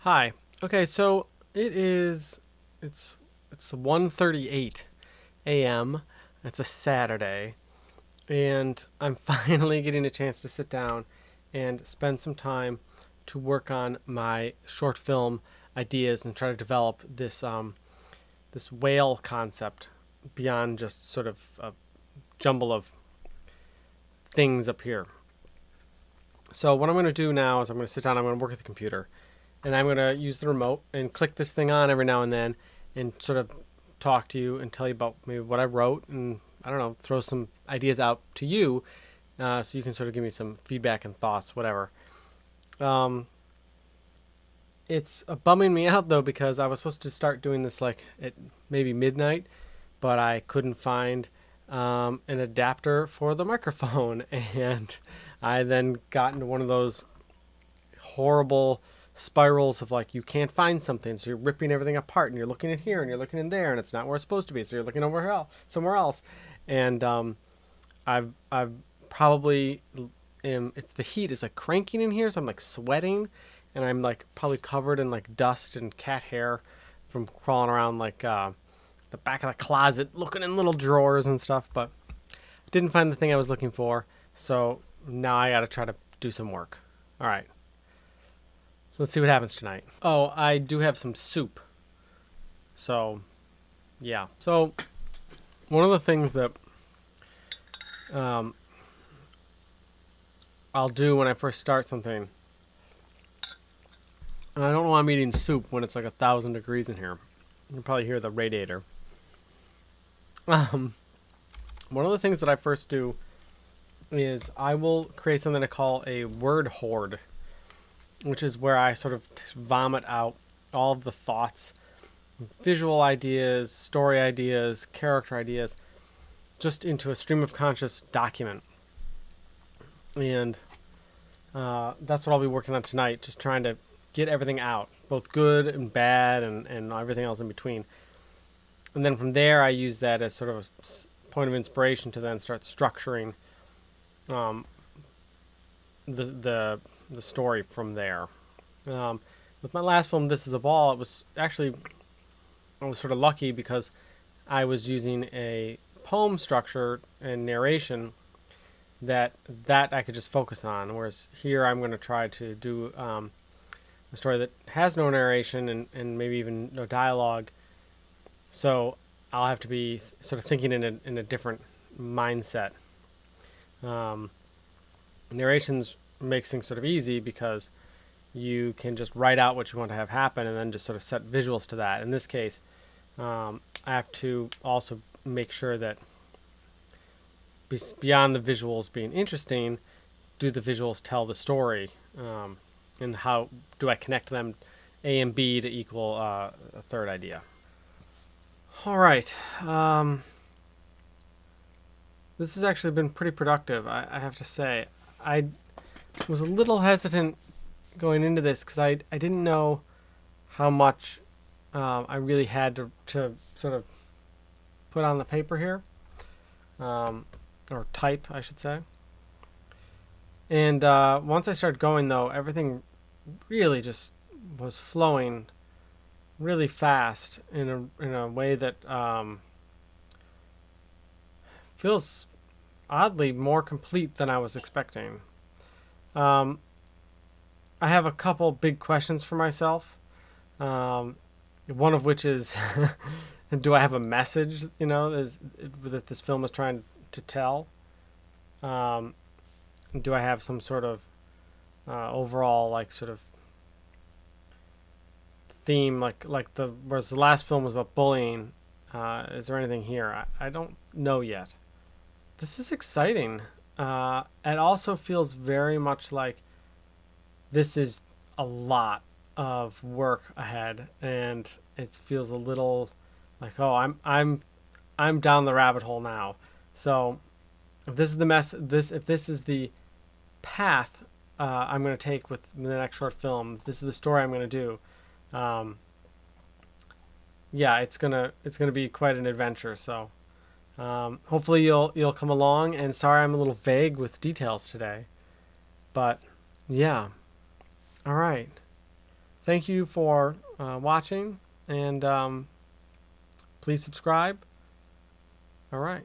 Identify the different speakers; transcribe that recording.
Speaker 1: Hi. Okay, so it's 1:38 a.m. It's a Saturday, and I'm finally getting a chance to sit down and spend some time to work on my short film ideas and try to develop this whale concept beyond just sort of a jumble of things up here. So what I'm going to do now is I'm going to sit down, I'm going to work at the computer, and I'm going to use the remote and click this thing on every now and then and sort of talk to you and tell you about maybe what I wrote and, I don't know, throw some ideas out to you so you can sort of give me some feedback and thoughts, whatever. Um, it's bumming me out, though, because I was supposed to start doing this like at maybe midnight, but I couldn't find an adapter for the microphone. And I then got into one of those horrible spirals of like you can't find something, so you're ripping everything apart and you're looking in here and you're looking in there and it's not where it's supposed to be, so you're looking somewhere else. And I've probably it's the heat is like cranking in here, so I'm like sweating and I'm like probably covered in like dust and cat hair from crawling around like the back of the closet looking in little drawers and stuff, but didn't find the thing I was looking for. So now I got to try to do some work. All right. Let's see what happens tonight. Oh, I do have some soup. So, yeah. So, one of the things that I'll do when I first start something, and I don't know why I'm eating soup when it's like 1,000 degrees in here. You can probably hear the radiator. One of the things that I first do is I will create something I call a word horde, which is where I sort of vomit out all of the thoughts, visual ideas, story ideas, character ideas, just into a stream of conscious document. And that's what I'll be working on tonight, just trying to get everything out, both good and bad and everything else in between. And then from there, I use that as sort of a point of inspiration to then start structuring the story from there. With my last film, This Is a Ball, it was actually, I was sort of lucky because I was using a poem structure and narration that I could just focus on, whereas here I'm going to try to do a story that has no narration and maybe even no dialogue. So I'll have to be sort of thinking in a different mindset. Narrations makes things sort of easy because you can just write out what you want to have happen and then just sort of set visuals to that. In this case, I have to also make sure that beyond the visuals being interesting, do the visuals tell the story, and how do I connect them, A and B, to equal a third idea. All right. This has actually been pretty productive, I have to say. I was a little hesitant going into this because I didn't know how much I really had to sort of put on the paper here, or type, I should say. And once I started going, though, everything really just was flowing really fast in a way that feels oddly more complete than I was expecting. I have a couple big questions for myself. One of which is, do I have a message, that this film is trying to tell? Do I have some sort of overall, like, sort of theme, whereas the last film was about bullying? Is there anything here? I don't know yet. This is exciting. It also feels very much like this is a lot of work ahead, and it feels a little like, oh, I'm down the rabbit hole now. So if this is if this is the path I'm going to take with the next short film, this is the story I'm going to do. Yeah, it's gonna be quite an adventure. So hopefully you'll come along. And sorry, I'm a little vague with details today, but yeah. All right. thank you for watching, and please subscribe. All right.